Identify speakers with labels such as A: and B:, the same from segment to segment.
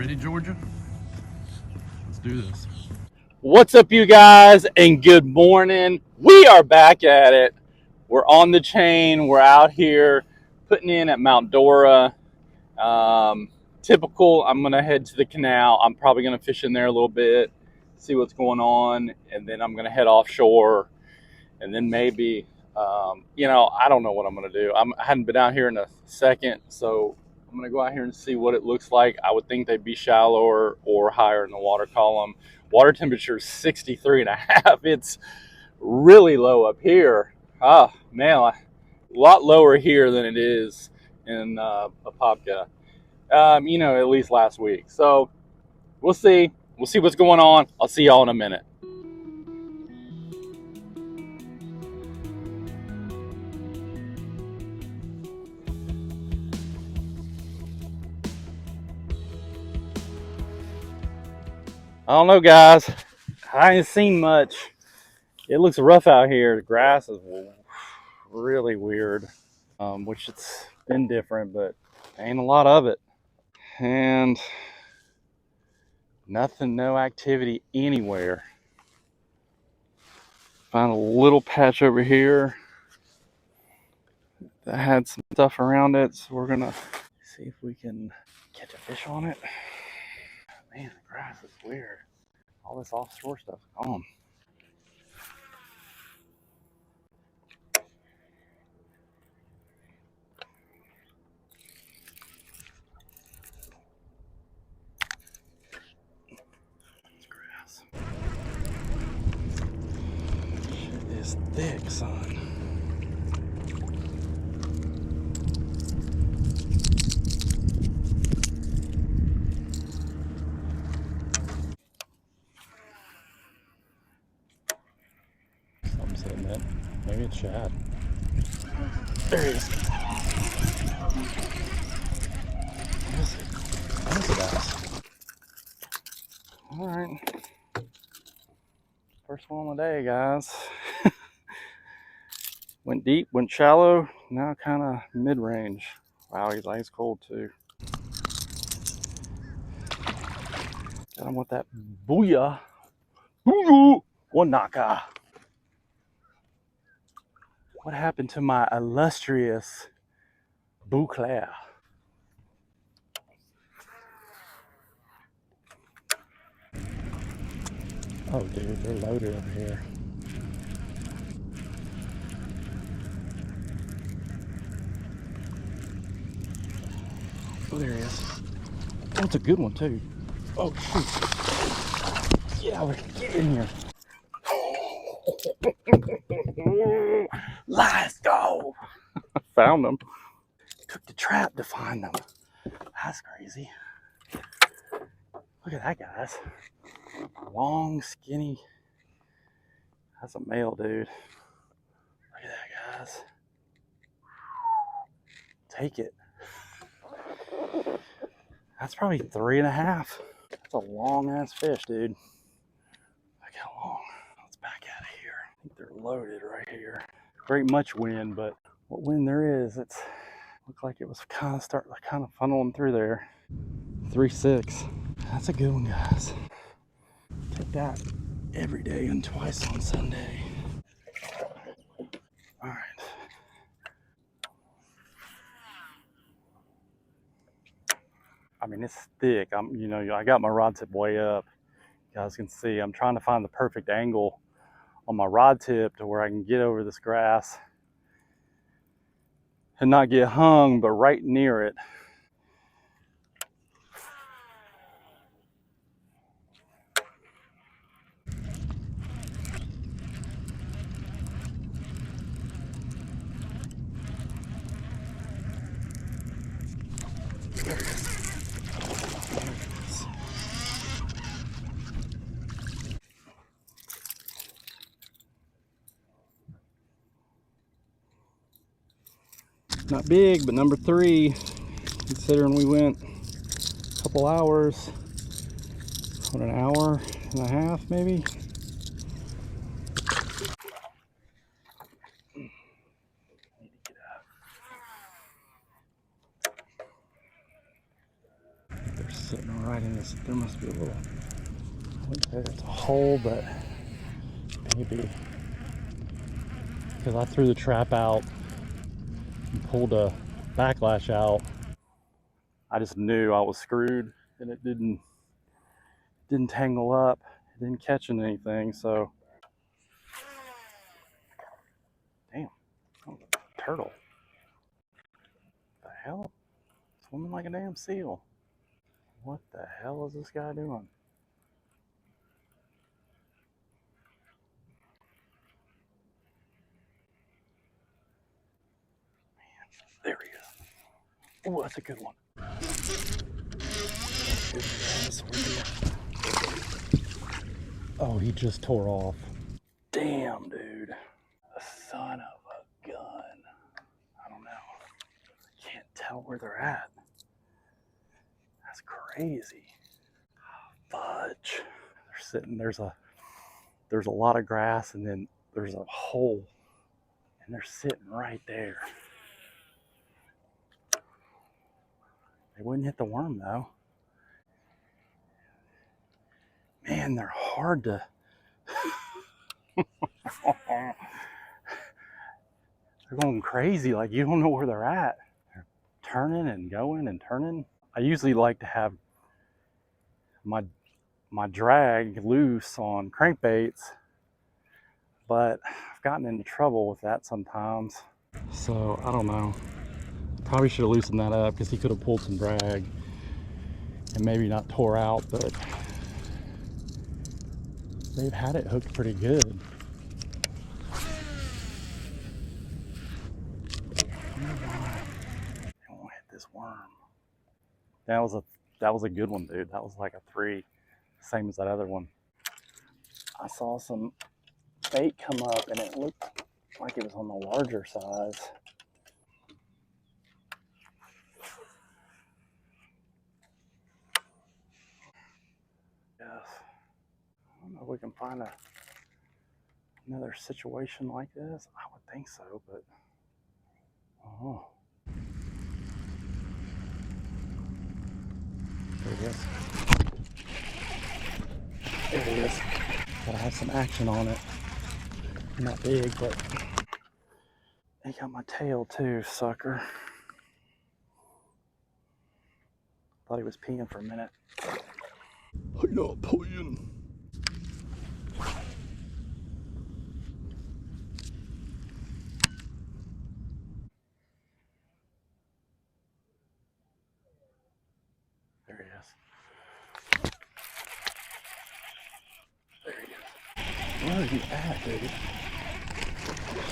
A: ready, Georgia? Let's do this.
B: What's up, you guys, and good morning. We are back at it. We're on the chain. We're out here putting in at Mount Dora. Typical, I'm going to head to the canal. I'm probably going to fish in there a little bit, see what's going on, and then I'm going to head offshore. And then maybe, I don't know what I'm going to do. I hadn't been out here in a second, so I'm going to go out here and see what it looks like. I would think they'd be shallower or higher in the water column. Water temperature is 63.5. It's really low up here. Oh, man, a lot lower here than it is in Apopka, at least last week. So we'll see. We'll see what's going on. I'll see y'all in a minute. I don't know, guys. I ain't seen much. It looks rough out here. The grass is really weird, which it's been different, but ain't a lot of it. And nothing, no activity anywhere. Found a little patch over here that had some stuff around it, so we're gonna see if we can catch a fish on it. Man, the grass is weird. All this offshore stuff is gone. It's grass. Shit is thick, son. Something's hitting it. Maybe it's shad. There he is. What is it? All right. First one of the day, guys. Went deep, went shallow, now kind of mid-range. Wow, he's ice cold too. Got him with that booyah. Booyah! One knocker. What happened to my illustrious Beauclair? Oh, dude, they're loaded over here. Oh, there he is. Oh, it's a good one, too. Oh, shoot. Yeah, get in here. Let's go. Found them. Took the trap to find them. That's crazy. Look at that, guys. Long, skinny. That's a male, dude. Look at that, guys. Take it. That's probably 3.5. That's a long ass fish, dude. Look how long. Let's back out of here. I think they're loaded right here. Great much wind, but what wind there is, it's looked like it was kind of funneling through there. 3.6. That's a good one, guys. Take that every day and twice on Sunday. All right. I mean, it's thick. I got my rod tip way up. You guys can see I'm trying to find the perfect angle on my rod tip to where I can get over this grass and not get hung, but right near it. There it is. Not big, but number 3, considering we went a couple hours, what, an hour and a half maybe? There's sitting right in this. There must be a little, I wouldn't say it's a hole, but maybe. Because I threw the trap out and pulled a backlash out. I just knew I was screwed, and it didn't tangle up. It didn't catch in anything, so. Damn, that was a turtle. What the hell? Swimming like a damn seal. What the hell is this guy doing? There he is. Oh, that's a good one. Oh, he just tore off. Damn, dude. A son of a gun. I don't know. I can't tell where they're at. That's crazy. Fudge. They're sitting, there's a lot of grass, and then there's a hole, and they're sitting right there. They wouldn't hit the worm though. Man, they're hard to. They're going crazy, like you don't know where they're at. They're turning and going and turning. I usually like to have my drag loose on crankbaits, but I've gotten into trouble with that sometimes. So I don't know. Probably should have loosened that up, because he could have pulled some drag and maybe not tore out, but they've had it hooked pretty good. I wonder why they won't hit this worm. That was a good one, dude. That was like a 3, same as that other one. I saw some bait come up, and it looked like it was on the larger size. Yes. I don't know if we can find another situation like this. I would think so, but oh. There it is. There it is. Gotta have some action on it. Not big, but they got my tail too, sucker. Thought he was peeing for a minute. I'm not peeing. There he is. There he is. Where are you at, dude?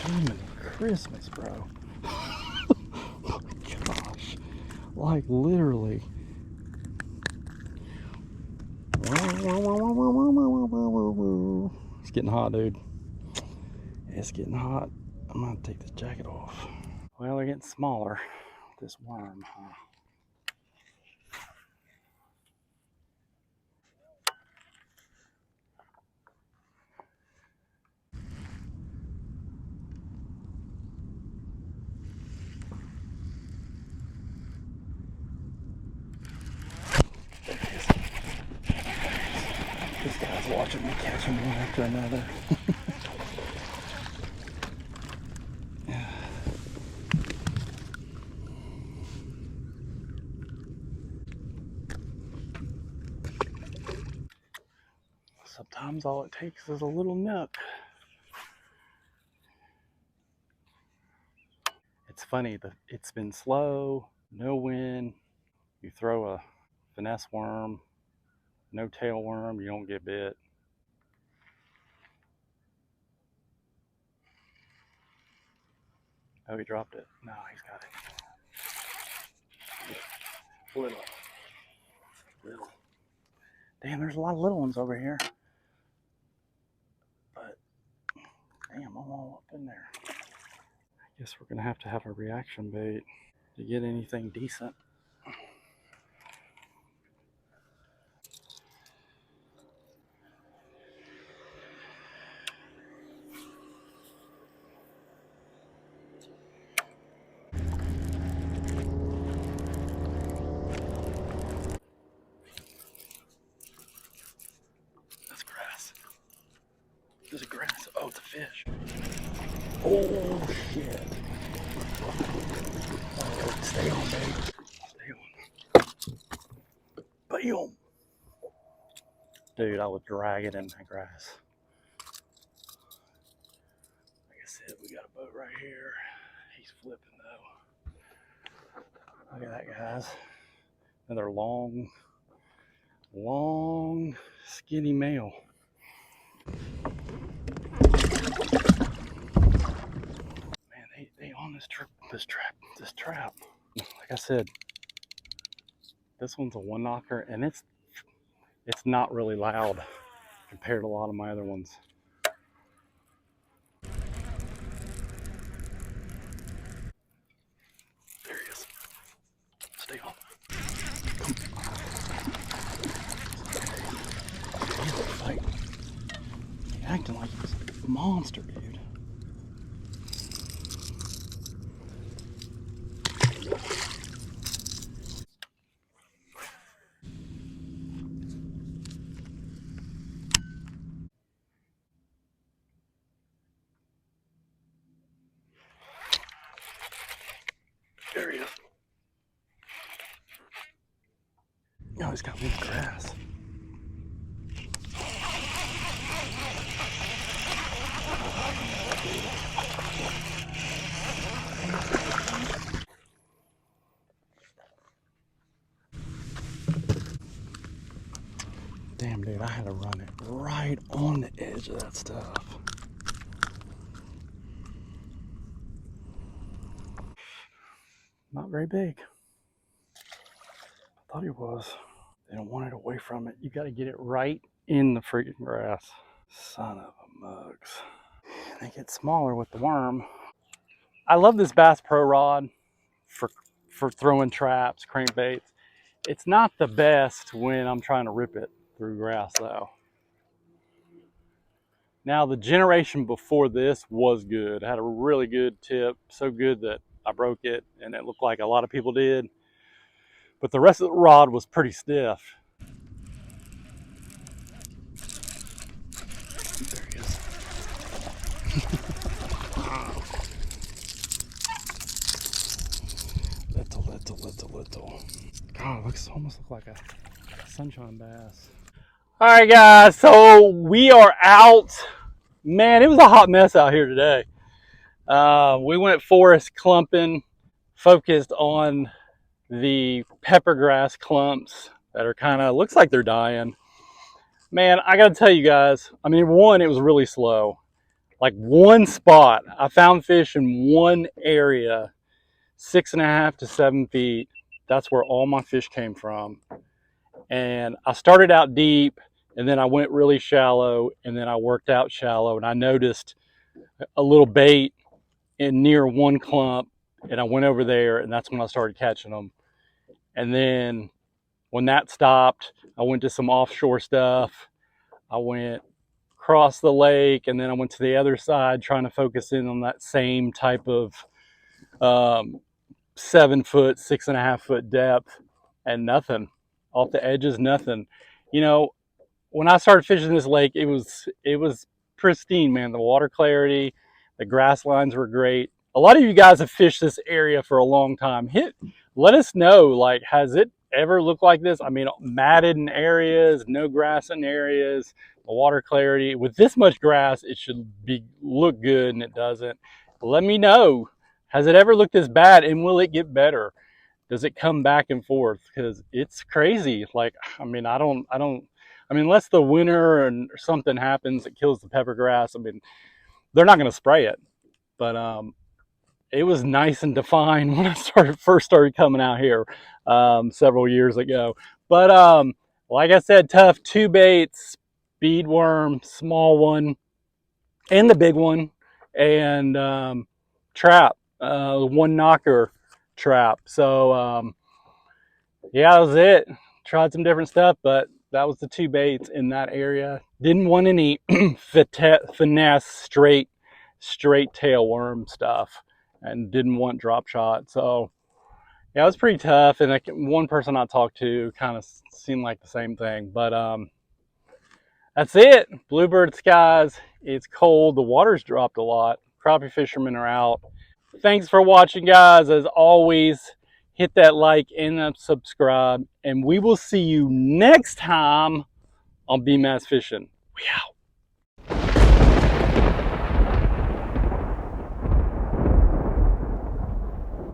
B: Jiminy Christmas, bro. Oh my gosh. Like literally. It's getting hot, dude. It's getting hot. I'm gonna take this jacket off. Well, they're getting smaller with this worm, huh? There he is. This guy's watching me catch them one after another. Sometimes all it takes is a little nook. It's funny, it's been slow, no wind. You throw a finesse worm, no tail worm, you don't get bit. Oh, he dropped it. No, he's got it. Little. Damn, there's a lot of little ones over here. But, damn, I'm all up in there. I guess we're gonna have to have a reaction bait to get anything decent. Is it grass? Oh, it's a fish. Oh, shit. Oh, stay on, baby. Stay on. Bam. Dude, I was dragging in that grass. Like I said, we got a boat right here. He's flipping, though. Look at that, guys. Another long, skinny male. Man, they on this trap. Like I said, this one's a one knocker, and it's not really loud compared to a lot of my other ones. There he is. Stay on. He's like acting like he's a monster, dude. There he is. No, he's got loose grass. Damn, dude, I had to run it right on the edge of that stuff. Not very big. I thought he was. They don't want it away from it. You got to get it right in the freaking grass. Son of a mugs. They get smaller with the worm. I love this Bass Pro rod for throwing traps, crankbaits. It's not the best when I'm trying to rip it through grass, though. Now, the generation before this was good. It had a really good tip, so good that I broke it, and it looked like a lot of people did. But the rest of the rod was pretty stiff. There he is. little. God, it looks almost like a sunshine bass. All right, guys, so we are out. Man, it was a hot mess out here today. We went forest clumping, focused on the peppergrass clumps that are kind of, looks like they're dying. Man, I gotta tell you guys, I mean, one, it was really slow. Like one spot, I found fish in one area, 6.5 to 7 feet. That's where all my fish came from. And I started out deep, and then I went really shallow, and then I worked out shallow, and I noticed a little bait in near one clump, and I went over there, and that's when I started catching them. And then when that stopped, I went to some offshore stuff. I went across the lake, and then I went to the other side trying to focus in on that same type of 7 foot, 6.5 foot depth, and nothing. Off the edges, nothing. You know, when I started fishing this lake, it was pristine, man. The water clarity, the grass lines were great. A lot of you guys have fished this area for a long time. Let us know, like, has it ever looked like this? I mean, matted in areas, no grass in areas, the water clarity. With this much grass, it should look good, and it doesn't. Let me know. Has it ever looked this bad, and will it get better? Does it come back and forth? Because it's crazy. Like, I mean, I mean, unless the winter and something happens that kills the pepper grass, I mean, they're not going to spray it. But it was nice and defined when I first started coming out here several years ago. But like I said, tough 2 baits, bead worm, small one, and the big one, and trap, one knocker trap. So yeah, that was it. Tried some different stuff, but that was the 2 baits in that area. Didn't want any finesse straight tail worm stuff, and didn't want drop shot. So yeah, it was pretty tough. And one person I talked to kind of seemed like the same thing. But That's it. Bluebird skies. It's cold. The water's dropped a lot. Crappie fishermen are out. Thanks for watching, guys. As always, hit that like and subscribe. And we will see you next time on B Mass Fishing. We out.